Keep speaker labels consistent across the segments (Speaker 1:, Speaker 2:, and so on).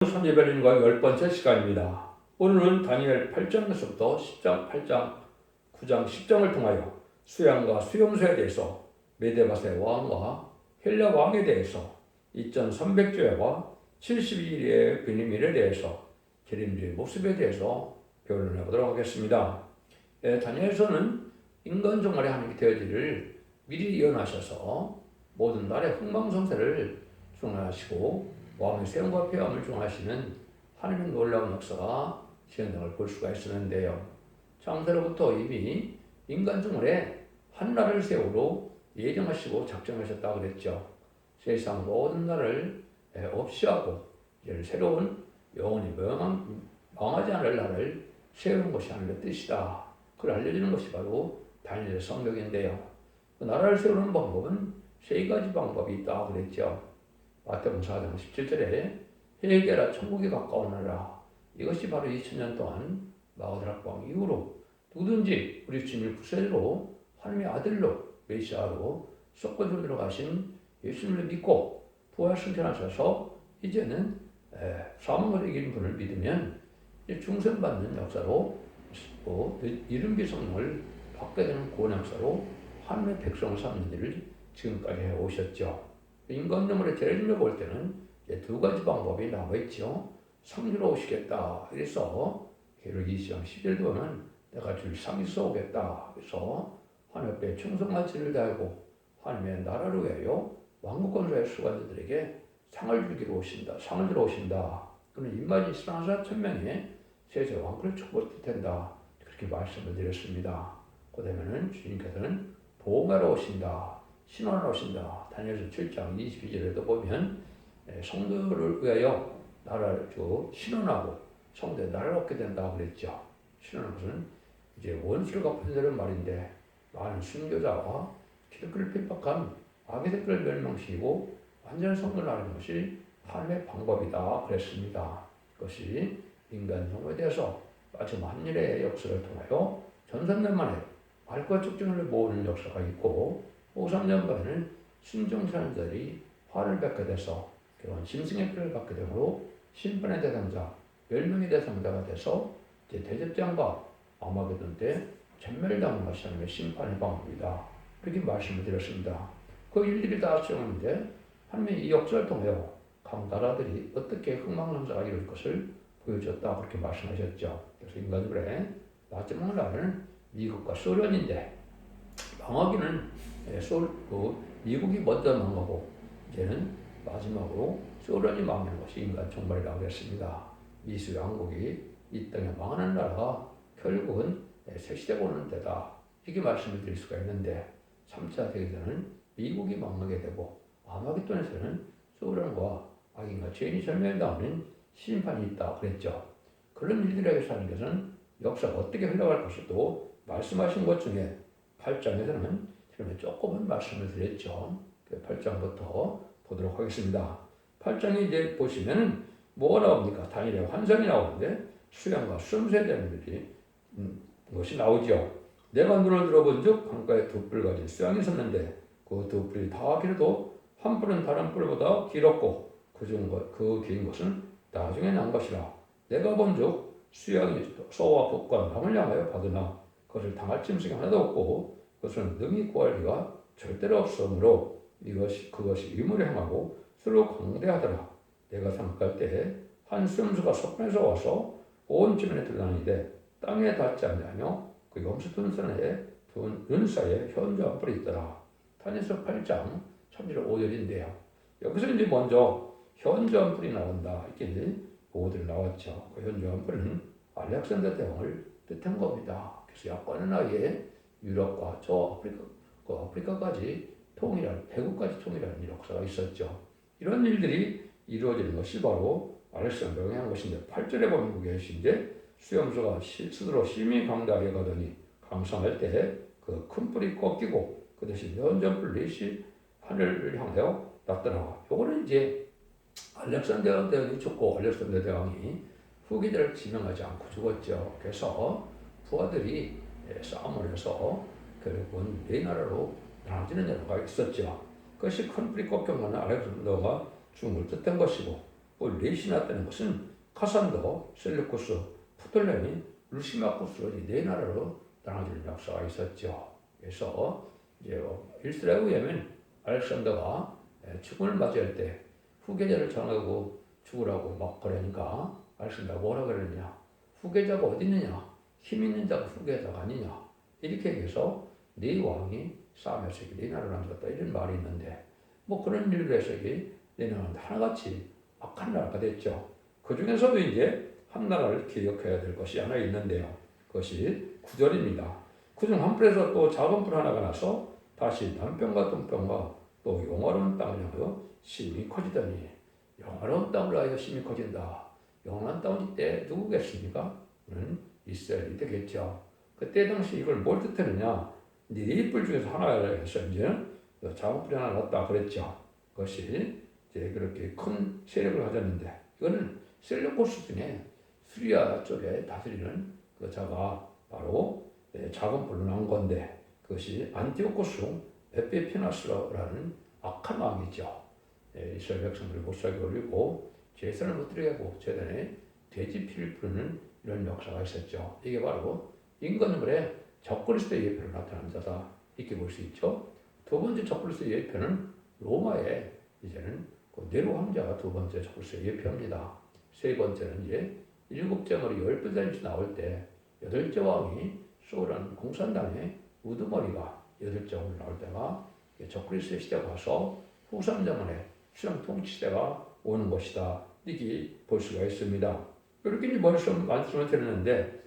Speaker 1: 선지별인과 10번째 시간입니다. 오늘은 다니엘 8장에서부터 10장, 8장, 9장, 10장을 통하여 수양과 수용소에 대해서 메데바세 왕과 헬라 왕에 대해서 2300주야와 72일의 비니밀에 대해서 재림주의 모습에 대해서 변론해 보도록 하겠습니다. 다니엘서는 인간 종말의 하나님이 되어지를 미리 예언하셔서 모든 날의 흥망성쇠를 중화하시고 왕의 세움과 폐함을 중하시는 하나님의 놀라운 역사가 진행을 볼 수가 있었는데요. 창세로부터 이미 인간 종말에 한 나라를 세우로 예정하시고 작정하셨다고 그랬죠. 세상 모든 나라를 없이 하고 새로운 영원히 망하지 않을 나라를 세우는 것이 하나님의 뜻이다. 그걸 알려주는 것이 바로 다니엘의 성경인데요. 그 나라를 세우는 방법은 세 가지 방법이 있다고 그랬죠. 마태복음 4장 17절에 회개하라 천국에 가까운 나라. 이것이 바로 2000년 동안 마가다락 왕 이후로 누구든지 우리 주님을 구세주로 하나님의 아들로 메시아로 속죄로 들어가신 예수님을 믿고 부활 승천하셔서 이제는 사망을 이긴 분을 믿으면 중생받는 역사로 이른비 성령을 받게 되는 구원 역사로 하나님의 백성을 삼는 일을 지금까지 해오셨죠. 인간놈을 재림을 볼 때는 두 가지 방법이 나와있죠. 상주로 오시겠다. 그래서 계를 20장 10절 보면 내가 줄 상에서 오겠다. 그래서 하나님 앞에 충성한 죄를 다하고 하나님의 나라를 위하여 왕국권자의 수관자들에게 상을 주기로 오신다. 상을 주러 오신다. 그는 입맞이 이스라엘 1000명의 세세 왕권을 축복할 텐다. 그렇게 말씀을 드렸습니다. 그 다음에는 주님께서는 보응하러 오신다. 신원하러 오신다. 다니엘서 7장 22절에도 보면 성도를 위하여 나라를 신원하고 성도의 나라를 얻게 된다고 그랬죠. 신원하는 것은 이제 원수를 갚아주는 말인데 많은 순교자와 기독교를 핍박한 아비들을 멸망시키고 완전한 성도를 하는 것이 하나님의 방법이다 그랬습니다. 그것이 인간 종말에 대해서 마치 만일의 역사를 통하여 전산년 만에 알과 축증을 모으는 역사가 있고 5~3년 만에는 순종하는 자들이 화를 뵙게 돼서 그런 짐승의 피를 받게 되므로 심판의 대상자, 멸망의 대상자가 돼서 이제 대접장과 아마게돈 때 전멸당하는 것이 하나님의 심판의 방법이다. 그렇게 말씀을 드렸습니다. 그 일들이 다 수용하는데 하나님의 이 역사를 통하여 각 나라들이 어떻게 흥망성쇠가 이룰 것을 보여줬다 그렇게 말씀하셨죠. 그래서 인간들의 마지막 나라는 미국과 소련인데 망하기는 미국이 먼저 망하고 이제는 마지막으로 소련이 망하는 것이 인간 종말이라고 했습니다. 미수 양국이 이 땅에 망하는 나라가 결국은 셋시되고 오는 데다 이렇게 말씀을 드릴 수가 있는데 3차 대전은 미국이 망하게 되고 아마겟돈에서는 소련과 악인과 죄인이 절멸당하는 심판이 있다 그랬죠. 그런 일들에서 하나님께서는 역사가 어떻게 흘러갈 것을 말씀하신 것 중에 8장에서는 조금은 말씀을 드렸죠. 8장부터 보도록 하겠습니다. 8장에 이제 보시면은 뭐가 나옵니까? 다니엘의 환상이 나오는데 수양과 수용소에 대한 것이 나오죠. 내가 눈을 들어본 즉 강가에 두 뿔 가진 수양이 섰는데 그 두 뿔이 다 길어도 한 뿔은 다른 뿔보다 길었고 그 긴 것은 나중에 난 것이라. 내가 본 즉 수양이 소와 복과 남을 향하여 받으나 그것을 당할 짐승이 하나도 없고 그것은 능히 구할 리가 절대로 없으므로 그것이 의무를 행하고 서로 광대하더라. 내가 생각할 때 한 수염수가 석판에서 와서 온 주변에 들어다니되 땅에 닿지 아니하며 그 염소 등산에 둔 사이에 현저한 뿔이 있더라. 다니엘서 8장 3절 5절인데요. 여기서 이제 먼저 현저한 뿔이 나온다. 이렇게 이제 보고들이 나왔죠. 그 현저한 뿔은 알렉산더 대왕을 뜻한 겁니다. 그래서 약간의 나이에 유럽과 저 아프리카까지 대구까지 통일하는 역사가 있었죠. 이런 일들이 이루어지는 것이 바로 알렉산더가 한 것인데 8절에 보면 그게 이제 수염소가 스스로 심히 강다하게 가더니 강성할 때 그 큰 뿔이 꺾이고 그 대신 연전 뿔이 하늘을 향하여 났더라. 요거는 이제 알렉산더 대왕이 죽고 알렉산더 대왕이 후계자를 지명하지 않고 죽었죠. 그래서 부하들이 싸움을 해서 결국은 네 나라로 나눠지는 여러가 있었죠. 그것이 큰 뿔이 꺾여가는 알렉산더가 죽음을 뜻한 것이고 넷이 났다는 것은 카산도, 셀루쿠스, 프톨레미, 루시마쿠스로 네 나라로 나눠지는 역사가 있었죠. 그래서 이제 일설에 의하면 알렉산더가 죽음을 맞이할 때 후계자를 정하고 죽으라고 막 그러니까 알렉산더가 뭐라 그러느냐? 후계자가 어디 있느냐? 힘 있는 자가 후계자가 아니냐? 이렇게 얘기해서 네 왕이 싸움에서 네 나라를 나눴다 이런 말이 있는데 뭐 그런 일로 해서 네 나라는 하나같이 악한 나라가 됐죠. 그 중에서도 이제 한 나라를 기억해야 될 것이 하나 있는데요. 그것이 구절입니다. 그중 한 뿔에서 또 작은 뿔 하나가 나서 다시 남편과 동편과 또 영화로운 땅을 향하여 심히 커지더니 영화로운 땅을 하여 심히 커진다. 영원한 땅은 이때 누구겠습니까? 이스라엘이 되겠죠. 그때 당시 이걸 뭘 뜻하느냐? 네 뿔 중에서 하나를 해서 이제 작은 뿔이 하나 났다 그랬죠. 그것이 이제 그렇게 큰 세력을 가졌는데 이거는 셀루코스 중에 수리아 쪽에 다스리는 그 자가 바로 작은 뿔로 난 건데 그것이 안티오코스 에피피나스라는 악한 왕이죠. 이스라엘 백성들을 못 살게 올리고 제사를 못 드리게 하고 제단에 돼지 피를 뿌리는 이런 역사가 있었죠. 이게 바로 임금님의 적그리스도의 예표로 나타난 자다 이렇게 볼 수 있죠. 두 번째 적그리스도의 예표는 로마의 이제는 그 네로 황제가 두 번째 적그리스도의 예표입니다. 세 번째는 이제 일곱째 머리 열두 달씩 나올 때 여덟째 왕이 소련 공산당의 우두머리가 여덟째 왕으로 나올 때가 적그리스도의 시대가 와서 후삼자만의 수령 통치 시대가 오는 것이다 이렇게 볼 수가 있습니다. 이렇게 이제 말씀을 드렸는데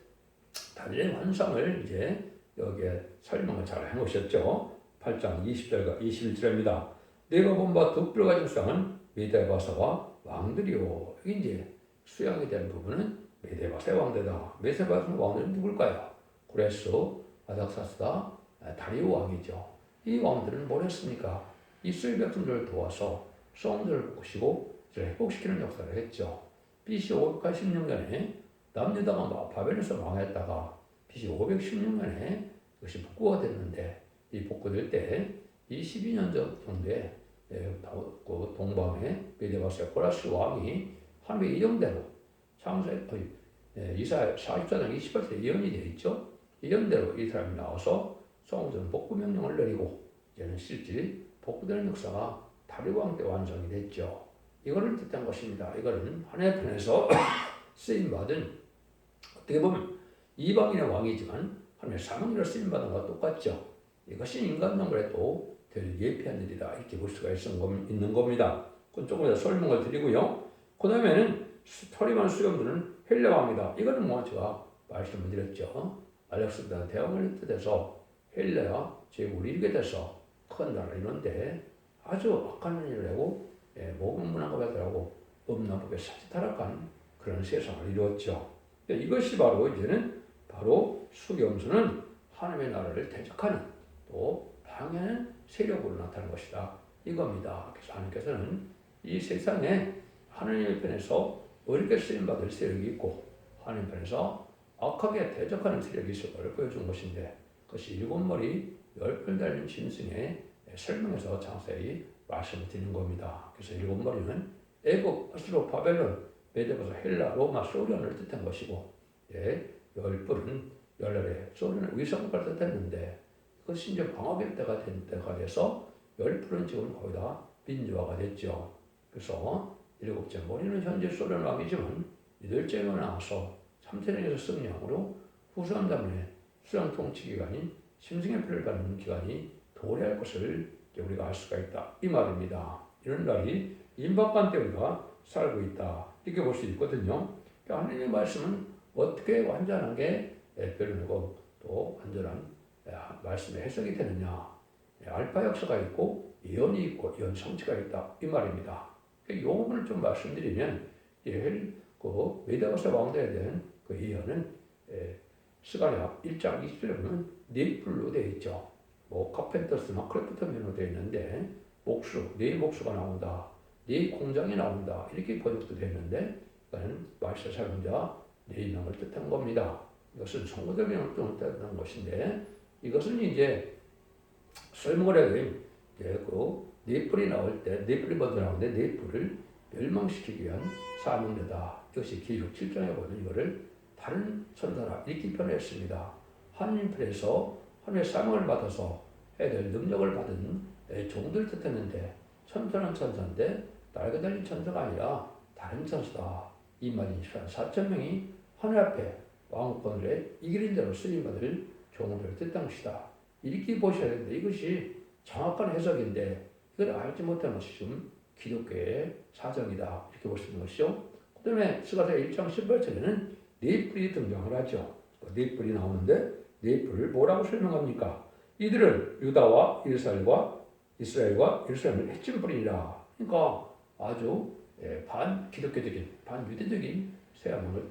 Speaker 1: 다니엘 환상을 이제 여기에 설명을 잘 해놓으셨죠. 8장 20절과 21절입니다. 내가 본 바 두 뿔 가진 수양은 메데바사와 왕들이요. 이게 이제 수양에 대한 부분은 메데바사의 왕대다. 메데바사의 왕들은 누굴까요? 구레스, 아닥사스다, 다리오 왕이죠. 이 왕들은 뭘 했습니까? 이스라엘 백성들을 도와서 성들을 부시고 회복시키는 역사를 했죠. BC 586년에 남유다가 바벨에서 망했다가 BC 516년에 그것이 복구가 됐는데 이 복구될 때 22년 정도에 동방의 메데바스의 코라스 왕이 하나님의 예정대로 이사야 44장 28절에 예언이 되어 있죠. 예언대로 이 사람이 나와서 성전 복구 명령을 내리고 이제는 실제 복구되는 역사가 다리오 왕 때 완성이 됐죠. 이거를 뜻한 것입니다. 이거는 하나님의 편에서 쓰임받은 어떻게 보면 이방인의 왕이지만 하나님의 사명으로 쓰임받은 것과 똑같죠. 이것이 인간 nom물에 또 예피한 일이다 이렇게 볼 수가 있는 겁니다. 그건 조금 더 설명을 드리고요. 그 다음에는 토리만 수령들은 헬레왕이다. 이거는 뭐 제가 말씀을 드렸죠. 알렉산더 대왕을 뜻해서 헬레와 제국을 이루게 돼서 큰 나라를 이루는데 아주 악한 일을 하고 모국문화가 발달하고 음란법에 사지타락한 그런 세상을 이루었죠. 이것이 바로 이제는 바로 수겸수는 하나님의 나라를 대적하는 또 방해하는 세력으로 나타나는 것이다. 이겁니다. 그래서 하나님께서는 이 세상에 하나님의 편에서 어렵게 쓰임받을 세력이 있고 하나님 편에서 악하게 대적하는 세력이 있을 것을 보여준 것인데 그것이 일곱 머리 열 뿔 달린 짐승에 설명해서 자세히 말씀을 드리는 겁니다. 그래서 일곱 머리는 애굽, 아수르, 바벨론, 메데바사, 헬라, 로마, 소련을 뜻한 것이고 열 뿔은 열날에 소련의 위성국가를 뜻했는데 그것이 이제 방어될 때가 된 때가 돼서 열 뿔은 지금 거의 다 민주화가 됐죠. 그래서 일곱째 머리는 현재 소련 왕이지만 여덟째 왕이 나와서 3세력에서 승리함으로 후손 자문의 수령 통치 기간인 심승의 표를 받는 기간이 도래할 것을 우리가 알 수가 있다. 이 말입니다. 이런 날이 임박한 때 우리가 살고 있다. 이렇게 볼 수 있거든요. 하나님의 말씀은 어떻게 완전하게 변론하고 또 완전한 말씀의 해석이 되느냐. 알파 역사가 있고 예언이 있고 예언 성취가 있다. 이 말입니다. 용어를 좀 말씀드리면 그 메데바사 왕대에 대한 그 예언은 스가랴 1장 20절에 보면 네 뿔로 되어 있죠. 뭐 카펜터스나 크래프트 면으로 되어 있는데 네 목수가 나온다. 네 공장이 나온다. 이렇게 번역도 되어 있는데 이거는 말세 사용자 네 명을 뜻한 겁니다. 이것은 성도들을 뜻한 것인데 이것은 이제 설명을 해야 되면 네 뿔이 나올 때 네 뿔이 먼저 나오는데 네 뿔을 멸망시키기 위한 사명이다. 이것이 계시록 7장에 보면 이거를 다른 천사라 이렇게 표현했습니다. 하나님 편에서 하나님의 사명을 받아서 해야 될 능력을 받은 종들 뜻했는데 천사는 천사인데 날개 달린 천사가 아니라 다른 천사다. 이 말이 4,000명이 하늘 앞에 왕권을 이기는 자로 쓰임받을 종들을 뜻한 것이다. 이렇게 보셔야 되는데 이것이 정확한 해석인데 이걸 알지 못하는 것이 지금 기독교의 사정이다. 이렇게 볼 수 있는 것이죠. 그 다음에 스가랴 1장 18절에는 네 뿔이 등장을 하죠. 네 뿔이 나오는데 네 뿔을 뭐라고 설명합니까? 이들은 유다와 이스라엘과 예루살렘을 해친 뿔이라. 그러니까 아주 반기독교적인 반유대적인 세하명을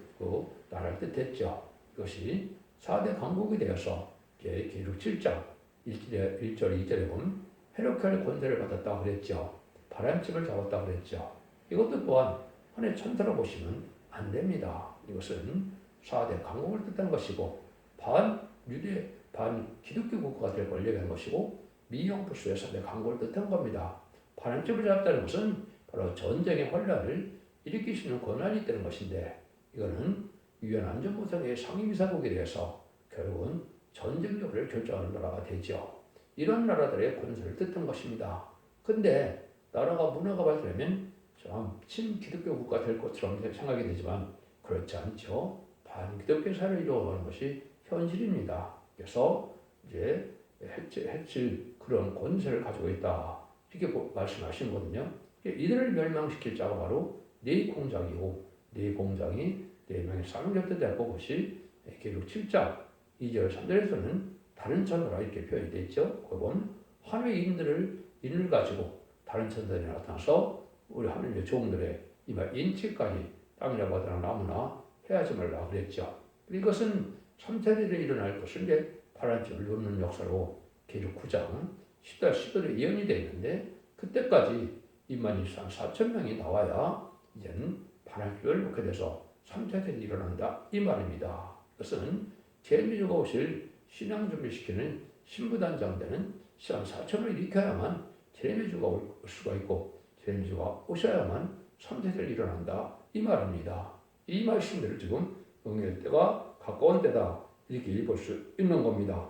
Speaker 1: 나라를 뜻했죠. 이것이 4대 강국이 되어서 계시록 7장 1절 2절에 보면 헤롯할 권세를 받았다고 그랬죠. 바람집을 잡았다고 그랬죠. 이것도 또한 하나의 천사로 보시면 안 됩니다. 이것은 4대 강국을 뜻하는 것이고 반유대 반기독교 국가가 될 걸 얘기하는 것이고 미형부수의 4대 강국을 뜻한 겁니다. 바람집을 잡았다는 것은 바로 전쟁의 혼란을 일으킬 수 있는 권한이 있다는 것인데 이거는 유엔 안전보장의 상임이사국에 대해서 결국은 전쟁 여부를 결정하는 나라가 되죠. 이런 나라들의 권세를 뜻한 것입니다. 근데 나라가 문화가 발전하면 좀 친기독교 국가 될 것처럼 생각이 되지만 그렇지 않죠. 반기독교 사회를 이루어가는 것이 현실입니다. 그래서 이제 해칠 그런 권세를 가지고 있다. 이렇게 말씀하시는 거거든요. 이들을 멸망시킬 자가 바로 네 공장이고 네 공장이 네 명의 사명자들이라고 것이 계시록 7장 2절 3절에서는 다른 천사라 이렇게 표현이 되어 있죠. 그건 하늘의 인을 가지고 다른 천사들이 나타나서 우리 하늘의 종들의 이말 인치까지 땅이나 바다나 나무나 해하지 말라 그랬죠. 이것은 3차례에 일어날 것을 이제 바람집을 놓는 역사로 계시록 9장 10절 15절에 예언이 되어 있는데 그때까지 24,000명이 나와야 이제는 바람집을 놓게 돼서 3차례에 일어난다 이 말입니다. 이것은 제미주가 오실 신앙 준비시키는 신부단장되는 시간 4천을 일으켜야만 제미주가 올 수가 있고 제미주가 오셔야만 3세대를 일어난다 이 말입니다. 이 말씀들을 지금 응할 때가 가까운 때다 이렇게 볼 수 있는 겁니다.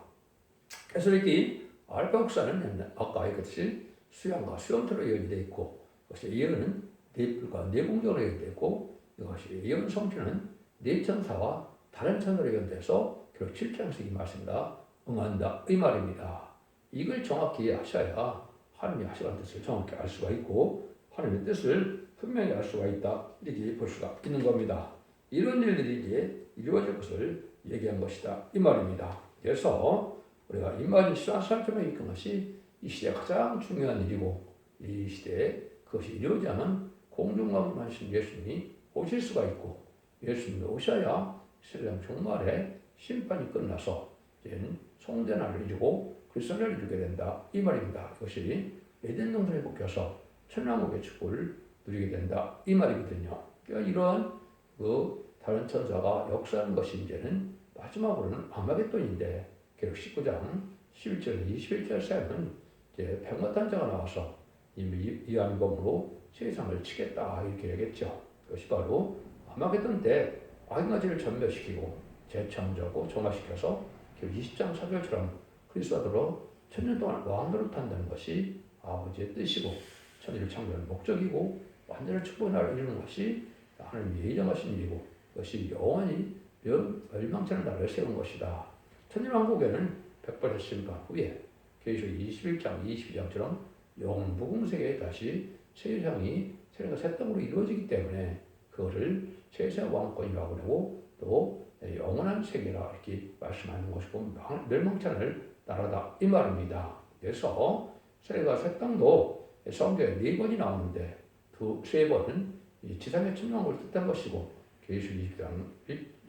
Speaker 1: 그래서 이렇게 알파 역사는 아까 얘기했듯이 수양과 수염토로 이어져 있고 그것이 예언은 네뿔과 네공적으로 이어져 있고 이것이 예언 성취는 네 천사와 다른 천사로 이어져서 결국 7장에서 이 말씀다 응한다 이 말입니다. 이걸 정확히 이해하셔야 하나님의 하시는 뜻을 정확히 알 수가 있고 하나님의 뜻을 분명히 알 수가 있다 이렇게 볼 수가 있는 겁니다. 이런 일들이 이제 이루어질 것을 얘기한 것이다 이 말입니다. 그래서 우리가 이 말이 시간점에 있는 것이 이 시대에 가장 중요한 일이고 이 시대에 그것이 이루어지면 공중만하신 예수님이 오실 수가 있고 예수님이 오셔야 세상 종말에 심판이 끝나서 이제는 성전을 이루고 그리스도를 이루게 된다 이 말입니다. 이것이 에덴 동산에 복혀서 천왕국의 축복을 누리게 된다 이 말이거든요. 그러니까 이러한 다른 천사가 역사하는 것이 이제는 마지막으로는 아마겟돈인데 계속 19장 11절 21절 사이는 이제 백마탄자가 나와서 이암범으로 세상을 치겠다 이렇게 얘기했죠. 그것이 바로 아마겟돈 때 악인가지를 전멸시키고 재창조하고 정화시켜서 20장 4절처럼 그리스도로 천년 동안 왕노릇 한다는 것이 아버지의 뜻이고 천일을 창조하는 목적이고 완전한 축복의 나라를 이루는 것이 하나님이 예정하신 일이고 그것이 영원히 멸망치 않은 나라를 세운 것이다. 천일왕국에는 백발의 심판 후에 계시록 21장 22장처럼 영원 무궁세계에 다시 세상이 세상과 새 땅으로 이루어지기 때문에 그거를 세상 왕권이라고 하고 또 영원한 세계라 이렇게 말씀하는 것이고 멸망치 않을 나라다 이 말입니다. 그래서 세계가 새 땅도 성경에 4번이 나오는데 세 번은 지상의 천명을 뜻한 것이고 계시록 20장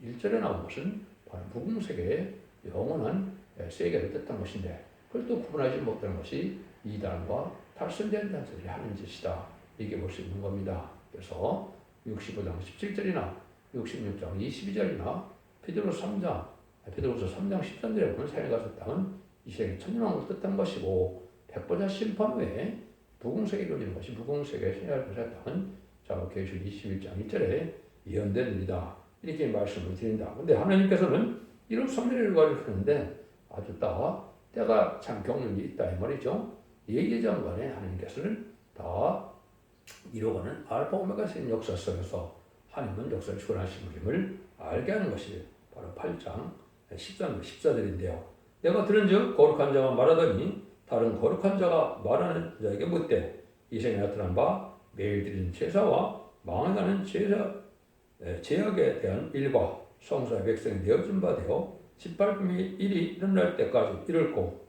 Speaker 1: 1절에 나온 것은 바로 무궁세계의 영원한 세계를 뜻한 것인데 그걸 또 구분하지 못하는 것이 이단과 탈선된 단체들이 하는 짓이다. 이게 볼 수 있는 겁니다. 그래서 65장 17절이나 66장 22절이나 베드로서 3장 10절에 보면 세계가 땅은 이 세계 천년왕국을 뜻한 것이고 백보자 심판 후에 무궁세계를 이루는 것이 무궁세계의 세계를 보자 땅은 사복계시록 21장 1절에 예언됩니다. 이렇게 말씀을 드린다. 근데 하나님께서는 이런 성례를 가르치는데 아주 때가 참 경륜이 있다 이 말이죠. 예기장관에 하나님께서는 다 이루어가는 알파 오메가적인 역사 속에서 하나님은 역사를 주관하신 분임을 알게 하는 것이 바로 8장 13절 14절인데요. 내가 들은즉 거룩한 자가 말하더니 다른 거룩한 자가 말하는 자에게 묻되 이생에 나타난 바 매일 드리는 제사와 망해가는 제약에 대한 일과 성사의 백성이 내어준 바 되어 짓밟음이 일이 일어날 때까지 이르고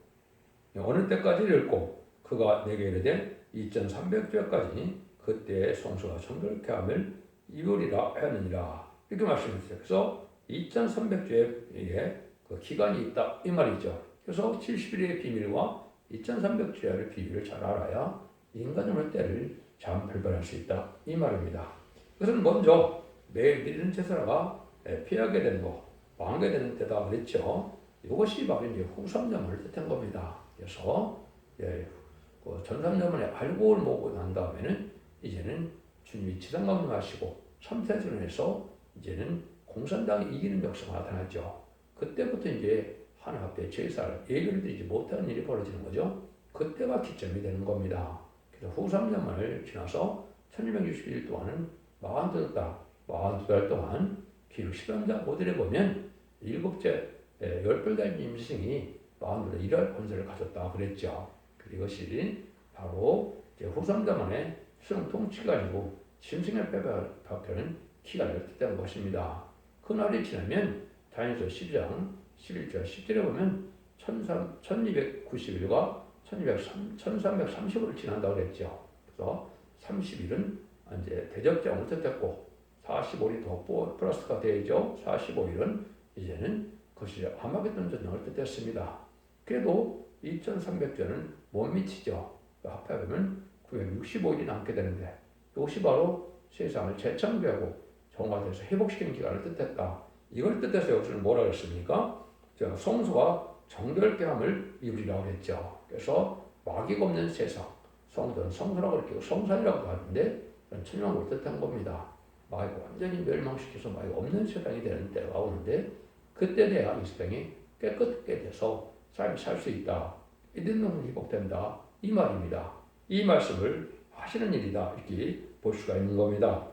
Speaker 1: 어느 때까지 이르고 그가 내게 이르되 2300주까지 그때의 성소가 정결케 함을 이루리라 하느니라. 이렇게 말씀했어요. 그래서 2300주에 그 기간이 있다 이 말이죠. 그래서 70일의 비밀과 2300주의 비밀을 잘 알아야 인간의 때를 잘 발견할 수 있다 이 말입니다. 그것은 먼저 매일 드리는 제사가 피하게 되는 거, 망하게 되는 때다 그랬죠. 이것이 바로 이제 후삼념을 뜻한 겁니다. 그래서 그 전삼념을 알고 먹고 난 다음에는 이제는 주님이 지상강림하시고 3세전에서 이제는 공산당이 이기는 역사가 나타났죠. 그때부터 이제 하나 앞에 제사를 예배를 드리지 못하는 일이 벌어지는 거죠. 그때가 기점이 되는 겁니다. 그래서 후 3년만을 지나서 1261일 동안은 42달 동안 기록 13장 모델에 보면 일곱째 열별 달린 임승이 42달 일할 권세를 가졌다 그랬죠. 이것이 바로 후 3년만에 수령 통치가 아니고 짐승의 빼박하는 기간을 뜻하는 것입니다. 그날이 지나면 다니엘서 12장 11절 10절에 보면 1290일과 1330일을 지난다고 그랬죠. 그래서 30일은 이제 대접장을 뜻했고 45일이 더 플러스가 되죠. 45일은 이제는 그것이 아마겟돈 전쟁을 뜻했습니다. 그래도 2300전은 못 미치죠. 합하면 965일이 남게 되는데 이것이 바로 세상을 재창조하고 정화돼서 회복시키는 기간을 뜻했다. 이걸 뜻해서 여기서는 뭐라 그랬습니까? 성소가 정결케 함을 이루리라고 했죠. 그래서 마귀가 없는 세상, 성소라고 이렇게 성산이라고 하는데 천명을 뜻한 겁니다. 마귀가 완전히 멸망시켜서 마귀가 없는 세상이 되는 때가 오는데 그때 돼야 이 세상이 깨끗하게 돼서 삶을 살 수 있다. 이런 놈은 회복된다. 이 말입니다. 이 말씀을 하시는 일이다. 이렇게 볼 수가 있는 겁니다.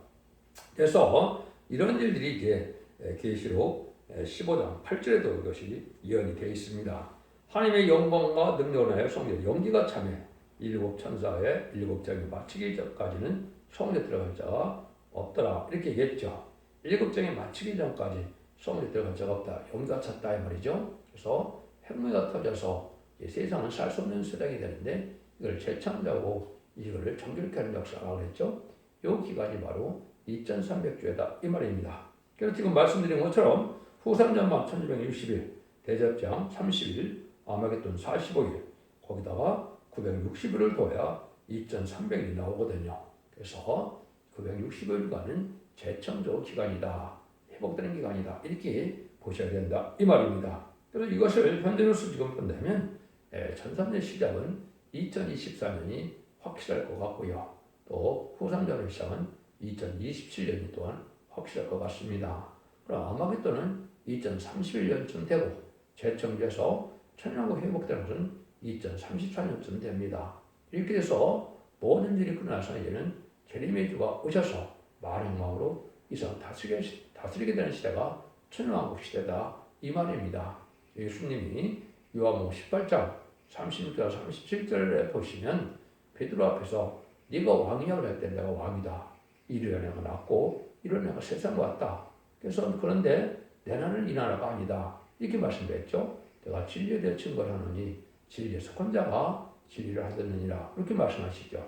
Speaker 1: 그래서 이런 일들이 이제 계시록 15장 8절에도 이것이 예언이 되어 있습니다. 하나님의 영광과 능력을 하여 성전 연기가 참여 일곱 천사의 일곱 장이 마치기 전까지는 성전에 들어갈 자가 없더라 이렇게 얘기했죠. 일곱 장이 마치기 전까지 성전에 들어갈 자가 없다. 연기가 찼다 이 말이죠. 그래서 핵무기가 터져서 세상은 살 수 없는 세상이 되는데 이걸 재창조하고 이거를 정결케 하는 역사라고 그랬죠. 이 기간이 바로 2300주에다 이 말입니다. 그래서 지금 말씀드린 것처럼 후삼년만 1260일, 대접장 30일, 아마겟돈 45일, 거기다가 960일을 둬야 2300일이 나오거든요. 그래서 960일간은 재창조 기간이다. 회복되는 기간이다. 이렇게 보셔야 된다. 이 말입니다. 그래서 이것을 현재로서 지금 본다면 1300년 시작은 2024년이 확실할 것 같고요. 또 후삼년의 시작은 2027년이 또한 확실할 것 같습니다. 그럼 아마겟돈은 2031년쯤 되고 재청돼서 천년국 회복되는 것은 2034년쯤 됩니다. 이렇게 해서 모든 일이 끝나서 이제는 재림의 주가 오셔서 많은 마음으로 이 세상 다스리게 되는 시대가 천년왕국 시대다 이 말입니다. 예수님이 요한복음 18장 36절 37절에 보시면 베드로 앞에서 네가 왕이냐고 할 때 내가 왕이다. 이르야 내가 낳고 이르야 내가 세상 왔다. 그래서 그런데 내 나라는 이 나라가 아니다. 이렇게 말씀드렸죠. 내가 진리에 대해 증거를 하노니 진리에 속한 자가 진리를 하겠느니라. 이렇게 말씀하시죠.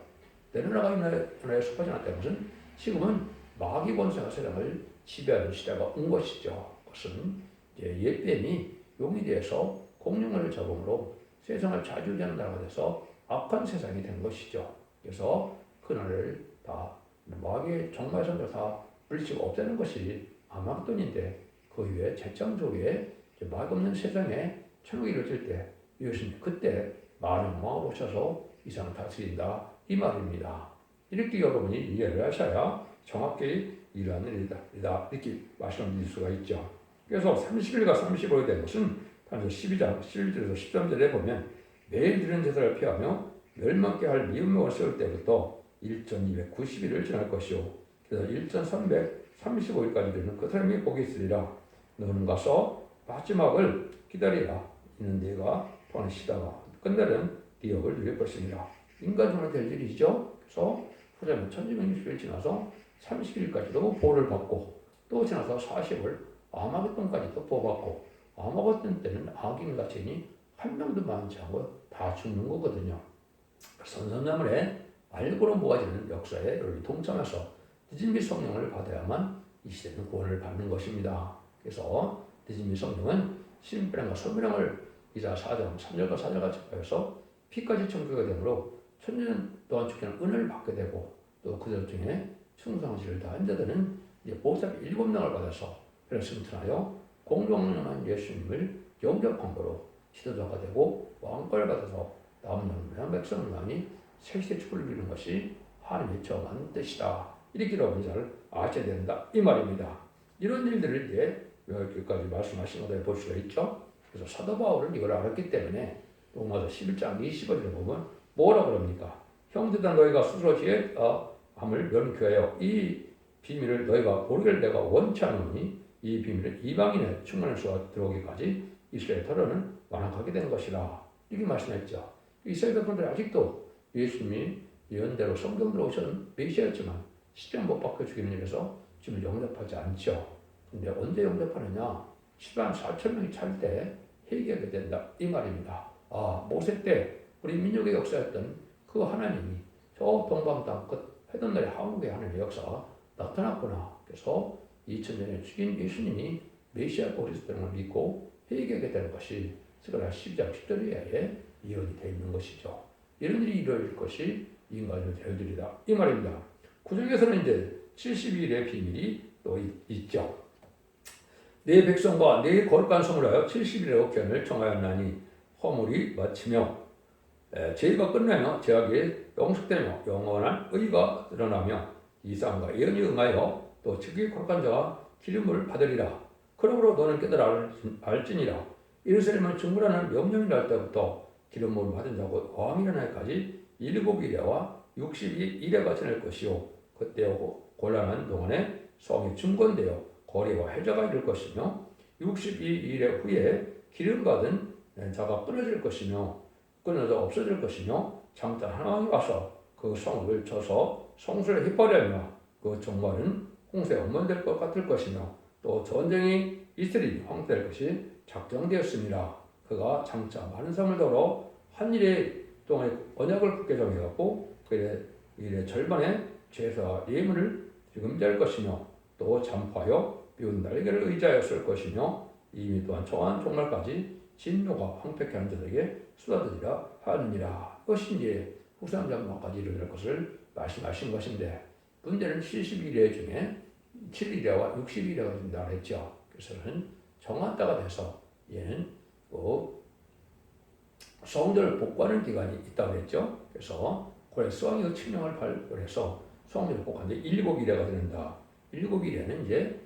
Speaker 1: 내 나라가 이 나라에 속하지 않았다는 것은 지금은 마귀 권세가 세상을 지배하는 시대가 온 것이죠. 그것은 옛뱀이 용이 되어서 공룡을 잡음으로 세상을 좌지우지하는 나라가 돼서 악한 세상이 된 것이죠. 그래서 그날을 다 마귀의 정말선들 다 물리치고 없애는 것이 아마겟돈인데 그 위에 재창조 위에 마귀 없는 세상에 천국이 이루어질 때 예수님 그때 많은 왕을 오셔서 이 세상을 다스린다 이 말입니다. 이렇게 여러분이 이해를 하셔야 정확히 이러한 일이다 이렇게 말씀드릴 수가 있죠. 그래서 30일과 35일에 대한 것은 단지 12장 11절에서 13절에 보면 매일 드리는 제사를 피하며 멸망케 할 미음목을 세울 때부터 1290일을 지날 것이요 그래서 1335일까지 되는 그 사람이 복이 있으리라. 너는 가서 마지막을 기다리라. 이는 네가 또한 쉬다가 끝내는 네 역을 누릴 것입니다. 인간으로 될 일이죠. 그래서 보자면 1660일 지나서 30일까지도 보호를 받고 또 지나서 40을 아마겟돈까지도 보호받고 아마겟돈 때는 악인과 죄인이 한 명도 많지 않고 다 죽는 거거든요. 선선자물에 알고로 모아지는 역사에 여러분이 동참해서 늦은미 성령을 받아야만 이 시대는 구원을 받는 것입니다. 그래서 늦은미 성령은 신병과 소명을 이사 4장 3절과 4절과 접하여서 피까지 청구가 되므로 천년 동안 주께는 은혜를 받게 되고 또 그들 중에 충성실을 다한 자들은 이제 보살피 7명을 받아서 그를 승천하여 공동명한 예수님을 영접함으로 지도자가 되고 왕권을 받아서 남은 영원한 백성을 많이 세시대 축복을 누리는 것이 하나님의 정한 뜻이다. 이렇게 여러분이 잘 아셔야 된다. 이 말입니다. 이런 일들을 이제 여기까지 말씀하신 것을 볼 수가 있죠. 그래서 사도 바울은 이걸 알았기 때문에 로마서 11장 20절에 보면 뭐라 그럽니까? 형제들 너희가 스스로 지혜함을 면교하여 이 비밀을 너희가 모르기를 내가 원치 않으니 이 비밀은 이방인의 충만할 수가 들어오기까지 이스라엘 터로는 완악하게 된 것이라. 이렇게 말씀했죠. 이스라엘 백성들이 아직도 예수님이 예언대로 성경으로 오신 메시아였지만 십자가 못 박혀 죽이는 일에서 지금 영접하지 않죠. 근데 언제 영접하느냐? 10만 4천 명이 찰 때 회개하게 된다. 이 말입니다. 모세 때 우리 민족의 역사였던 그 하나님이 저 동방 땅끝 해변날의 한국의 하나님의 역사가 나타났구나. 그래서 2000년에 죽인 예수님이 메시아 그리스도를 믿고 회개하게 되는 것이 스가랴 12장 10절에 예언이 되어 있는 것이죠. 이런 일이 이루어질 것이 인간의 대열들이다. 이 말입니다. 구중에서는 이제 70일의 비밀이 또 있죠. 내 백성과 내 거룩한 성을 하여 70일의 억견을 정하였나니 허물이 마치며 죄가 끝나며 죄악이 영속되며 영원한 의가 드러나며 이상과 예언이 응하여 또 즉위 거룩한 자가 기름을 받으리라. 그러므로 너는 깨달아 알지니라. 예루살렘은 증거라는 명령이 날 때부터 기름을 받은 자고 왕이 일어날까지 7일에와 62일에가 지날 것이요 그때 곤란한 동안에 성이 증건되어 거리와 해자가 이를 것이며 62일의 후에 기름 받은 자가 끊어질 것이며 끊어져 없어질 것이며 장자 하나님이 와서 그 성을 쳐서 성소를 휘파려며 그 종말은 홍수에 엄문될 것 같을 것이며 또 전쟁이 이스라엘이 황폐될 것이 작정되었습니다. 그가 장차 많은 삶을 더러 한 일에 동안에 언약을 굳게 정해갖고 그 일의 절반의 제사와 예물을 금지할 것이며 또 잠파하여 비운 날개를 의지하였을 것이며 이미 또한 정한 종말까지 진노가 황폐케 하는 자들에게 쏟아지리라 하느니라. 그것이 이제 후사람 장막까지 이르는 것을 말씀하신 것인데 문제는 70일에 중에 7일에와 60일에가 된다고 했죠. 그래서는 정한 때가 돼서 얘는 성전을 복구하는 기간이 있다고 했죠. 그래서 고레 수왕이 칙령을 발표해서 성전을 복구하는데 7일에가 된다. 7일에는 이제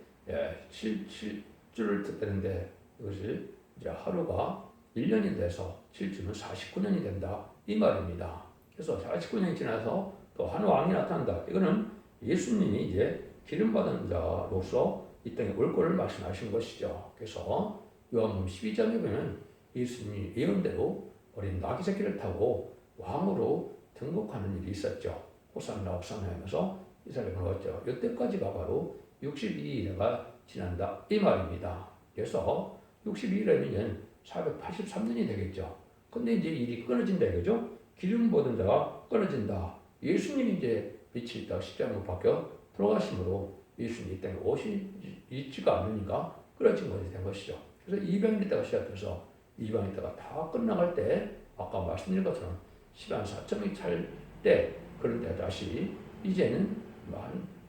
Speaker 1: 7주를 되는데 이것이 이제 하루가 1년이 돼서 7주는 49년이 된다. 이 말입니다. 그래서 49년이 지나서 또 한 왕이 나타난다. 이거는 예수님이 이제 기름받은 자로서 이 땅에 올 거를 말씀하신 것이죠. 그래서 요한복음 12장에 보면 예수님이 예언대로 어린 나귀 새끼를 타고 왕으로 등극하는 일이 있었죠. 호산나 호산나 하면서 이스라엘을 왔죠. 이때까지가 바로 62일에가 지난다. 이 말입니다. 그래서 62일이면 483년이 되겠죠. 근데 이제 일이 끊어진다 이거죠. 기름 받은 자가 끊어진다. 예수님이 이제 빛이 있다 십자가로 바뀌어 돌아가심으로 예수님이 이 땅에 옷이 있지가 않으니까 끊어진 것이 된 것이죠. 그래서 이방인 때가 시작돼서 이방인 때가 다 끝나갈 때 아까 말씀드린 것처럼 10만 4천명이 찰 때 그런 때 다시 이제는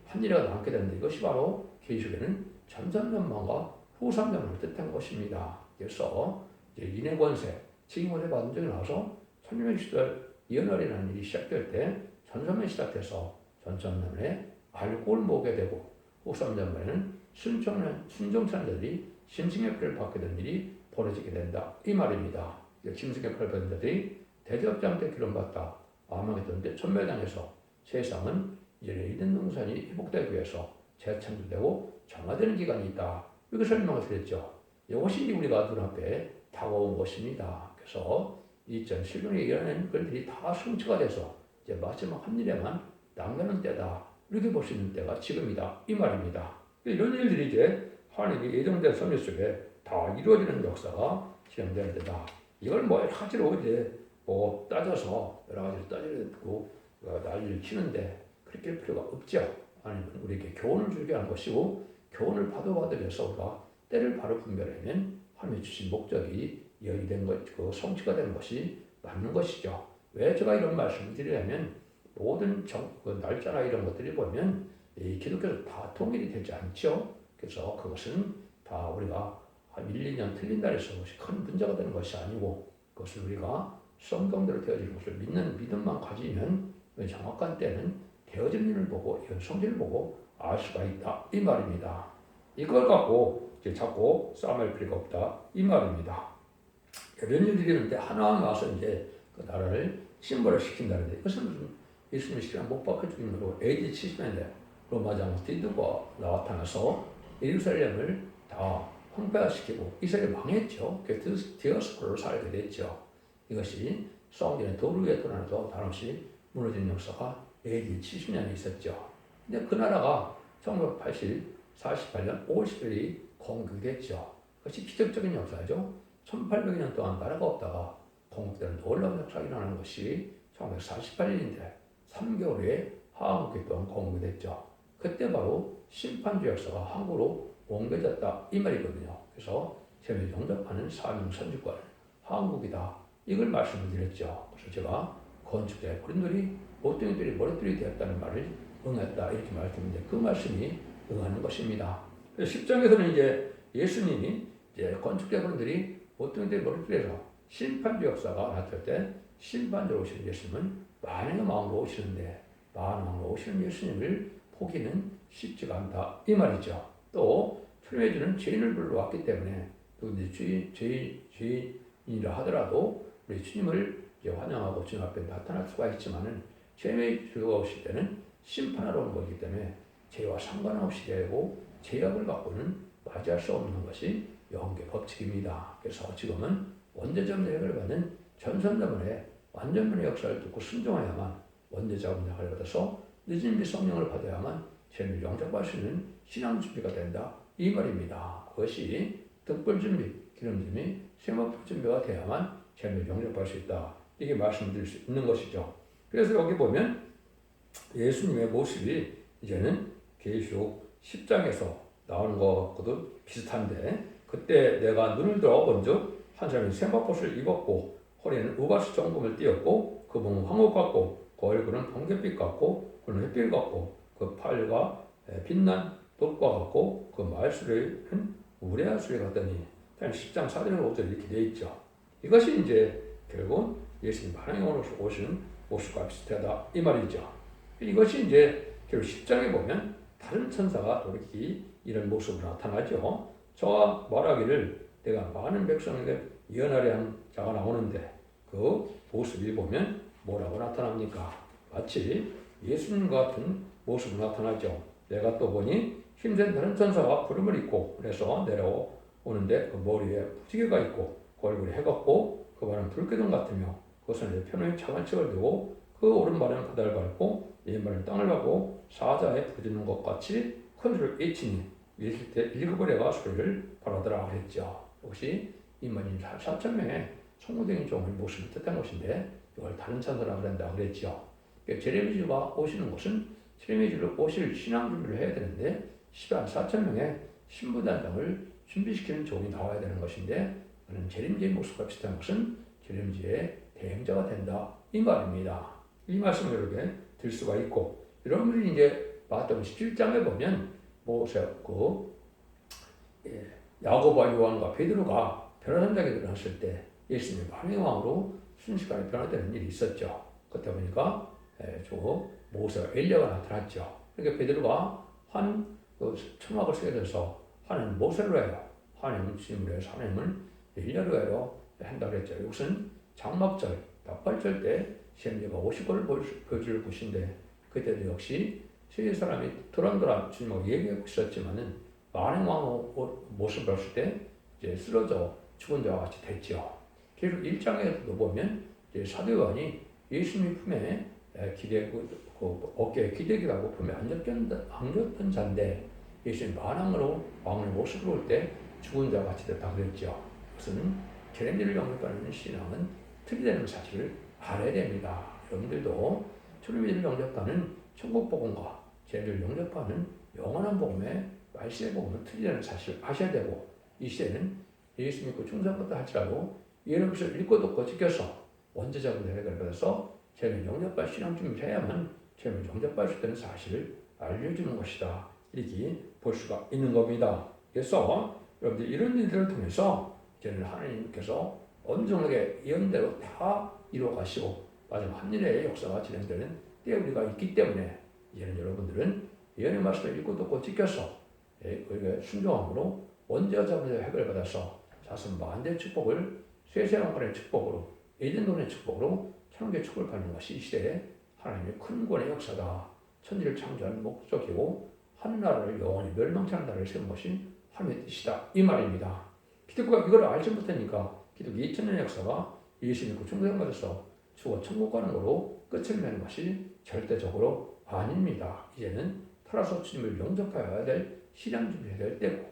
Speaker 1: 한 일회가 남게 되는데 이것이 바로 계시록에는 전삼년만과 후삼년을 뜻한 것입니다. 그래서 이제 인의 권세, 징임을 받은 적이 나와서 천년의 시절 예언하리라는 일이 시작될 때 전삼년이 시작돼서 전전면에 알곡을 먹게 되고 후 3장면에는 순종찬자들이 심승의 피를 받게 된 일이 벌어지게 된다. 이 말입니다. 심승의 피를 받은 자들이 대접장 때 기름받다 아마게돈 때 천멸당해서 세상은 이제 이든 농산이 회복되기 위해서 재창조되고 정화되는 기간이 있다. 이렇게 설명을 드렸죠. 이것이 우리가 눈앞에 다가온 것입니다. 그래서 2007년에 일어나는 것들이 다 성취가 돼서 이제 마지막 한 일에만 남가는 때다. 이렇게 볼 수 있는 때가 지금이다. 이 말입니다. 이런 일들이 이제 하나님이 예정된 섭리 속에 다 이루어지는 역사가 진행되는 때다. 이걸 뭐 여러 가지로 이제 뭐 따져서 여러 가지로 따지고 난리를 치는데 그렇게 할 필요가 없죠. 아니면 우리에게 교훈을 주게 하는 것이고 교훈을 받기 위해서 우리가 때를 바로 분별하면 하나님이 주신 목적이 이행된 것, 그 성취가 되는 것이 맞는 것이죠. 왜 제가 이런 말씀을 드리냐면 모든 그 날짜나 이런 것들이 보면 이 기독교에서 다 통일이 되지 않죠. 그래서 그것은 다 우리가 한 1, 2년 틀린다 해서 큰 문제가 되는 것이 아니고 그것을 우리가 성경대로 되어지는 것을 믿는 믿음만 가지면 정확한 때는 되어진 일을 보고 성질을 보고 알 수가 있다. 이 말입니다. 이걸 갖고 이제 자꾸 싸움할 필요가 없다. 이 말입니다. 이런 일들이 있는데 하나만 와서 이제 그 나라를 침몰을 시킨다는데 이것은 무슨 예수님의 시간 못 박혀 죽인 거로 AD 70년대 로마장 디두가 나타나서 예루살렘을 다 황폐화시키고 이스라엘이 망했죠. 그래서 디아스포라로 살게 됐죠. 이것이 싸움전에 도르게 떠나서 다름없이 무너진 역사가 AD 70년에 있었죠. 근데 그 나라가 1948년 5월 10일이 건국됐죠. 그것이 기적적인 역사죠. 1800년 동안 나라가 없다가 건국되는 놀라운 역사가 일어나는 것이 1948년인데 3개월 후에 한국이 또한 건국이 됐죠. 그때 바로 심판주 역사가 한국으로 옮겨졌다 이 말이거든요. 그래서 세계 영접하는 사명 선주권 한국이다 이걸 말씀을 드렸죠. 그래서 제가 건축자의 머릿돌이 모퉁이들이 머릿돌이 되었다는 말을 응했다 이렇게 말했는데 그 말씀이 응하는 것입니다. 그래서 10장에서는 이제 예수님이 이제 건축자 분들이 모퉁이들이 머릿돌에서 심판주 역사가 나타날 때 심판주로 오시는 예수님은 만행의 마음으로 오시는데 만행의 마음으로 오시는 예수님을 포기는 쉽지가 않다 이 말이죠. 또 출애굽의 주는 죄인을 불러왔기 때문에 누구든지 죄인이라 하더라도 우리 주님을 이제 환영하고 주님 앞에 나타날 수가 있지만은 죄의 주가 오실 때는 심판하러 오는 거기 때문에 죄와 상관없이 되고 죄악을 갖고는 맞이할 수 없는 것이 영계 법칙입니다. 그래서 지금은 원죄적 예배를 받는 전선자문의 완전문의 역사를 듣고 순종해야만 원죄자문 역할을 받아서 늦은 비 성령을 받아야만 죄를 영접할 수 있는 신앙 준비가 된다. 이 말입니다. 그것이 등불 준비, 기름 준비, 세마포 준비가 돼야만 죄를 영접할 수 있다. 이게 말씀드릴 수 있는 것이죠. 그래서 여기 보면 예수님의 모습이 이제는 계시록 10장에서 나오는 것과도 비슷한데 그때 내가 눈을 들어 본즉 한 사람이 세마포를 입었고 허리에는 우가스 정금을 띄었고 그 몸은 황옥 같고 그 얼굴은 번갯빛 같고 그는 햇빛 같고 그 팔과 빛난 돌과 같고 그 말소리는 우레아 소리 같더니 10장 4절 5절 이렇게 되어 있죠. 이것이 이제 결국 예수님 반응으로 오시는 모습과 비슷하다 이 말이죠. 이것이 이제 결국 10장에 보면 다른 천사가 도리키 이런 모습으로 나타나죠. 저와 말하기를 내가 많은 백성에게 예언하려 한 자가 나오는데 그 모습이 보면 뭐라고 나타납니까? 마치 예수님 같은 모습으로 나타나죠. 내가 또 보니 힘센 다른 천사가 구름을 입고 그래서 내려오는데 그 머리에 부지개가 있고 그 얼굴이 해같고 그 발은 불기둥 같으며 그 손에 편에 차관책을 두고 그 오른발은 바다를 밟고 왼발은 땅을 밟고 사자에 부딪히는 것 같이 큰 소리를 외치니 읽을 때 읽어버려가 소리를 바라더라 그랬죠. 혹시 이만희 4,000명의 성공적인 종의 모습을 뜻한 것인데 이걸 다른 천사라고 한다 그랬죠. 제레미주가 오시는 것은 제레미주를 오실 신앙 준비를 해야 되는데 14,000명의 신부단장을 준비시키는 종이 나와야 되는 것인데 그는 제레미주의 모습과 비슷한 것은 제레미주의 대행자가 된다 이 말입니다. 이 말씀을 이렇게 들 수가 있고 여러분들이 이제 마태복음 17장에 보면 야고보와 요한과 베드로가 변화산장에 들어갔을 때 예수님의 반응의 왕으로 순식간에 변화되는 일이 있었죠. 그때 보니까 모세와 엘리야가 나타났죠. 그러니까 베드로가 그 천막을 세게 돼서 하나님 모세로 해요. 하나님은 주님으로 해서 하나님은 엘리야로 해요. 한다고 했죠. 이것은 장막절, 납발절 때 시험자가 오실 것을 보여줄 것인데 그때도 역시 세계 사람이 도란도란 주님하고 얘기하고 있었지만은 만행왕 모습을 봤을 때 이제 쓰러져 죽은 자와 같이 됐죠. 그리고 1장에도 보면 이제 사도 요한이 예수님 품에 어깨에 기대기라고 품에 안겼던 자인데 예수님 만왕으로 왕의 모습으로 올 때 죽은 자와 같이 됐다고 그랬죠. 그것은 죄인들을 영접하는 신앙은 틀리다는 사실을 알아야 됩니다. 여러분들도 주님을 영접하는 천국 복음과 죄를 영접하는 영원한 복음의 말씀의 복음은 틀리다는 사실을 아셔야 되고 이 시대는 예수 믿고 충성받다 할지라도 예언의 것을 읽고 듣고 지켜서 원죄자분들 해결을 받아서 죄를 영접할 신앙 준비를 해야만 죄를 영접할 수 있다는 사실을 알려주는 것이다. 이렇게 볼 수가 있는 겁니다. 그래서 여러분들 이런 일들을 통해서 이제는 하나님께서 온전하게 예언대로 다 이루어 가시고 마지막 한일의 역사가 진행되는 때에 우리가 있기 때문에 이제는 여러분들은 예언의 말씀을 읽고 듣고 지켜서 우리가 순종함으로 원죄와 자문의 해결을 받아서 자손 만대의 축복을 쇠세왕권의 축복으로 에덴돈의 축복으로 천국의 축복을 받는 것이 이 시대에 하나님의 큰 구원의 역사다. 천지를 창조한 목적이고 하늘나라를 영원히 멸망치 않는 나라를 세운 것이 하나님의 뜻이다. 이 말입니다. 기독교가 이걸 알지 못하니까 기독교 2000년의 역사가 예수 믿고 충성받아서 죽어 천국 가는 거로 끝을 맺는 것이 절대적으로 아닙니다. 이제는 살아서 주님을 영접해야 될 신앙 준비해야 될 때고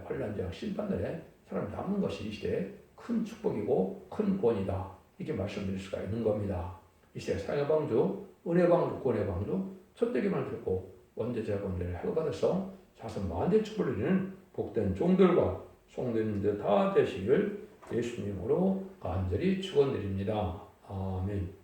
Speaker 1: 환란장 심판날에 사람 남은 것이 이 시대의 큰 축복이고 큰 구원이다. 이렇게 말씀드릴 수가 있는 겁니다. 이 시대 사랑의 방주, 은혜 방주, 구원의 방주, 첫대기만 듣고 원죄자 권세를 해고받아서 자손 만대 축복을 누리는 복된 종들과 성도님들 다 되시길 예수님으로 간절히 축원드립니다. 아멘.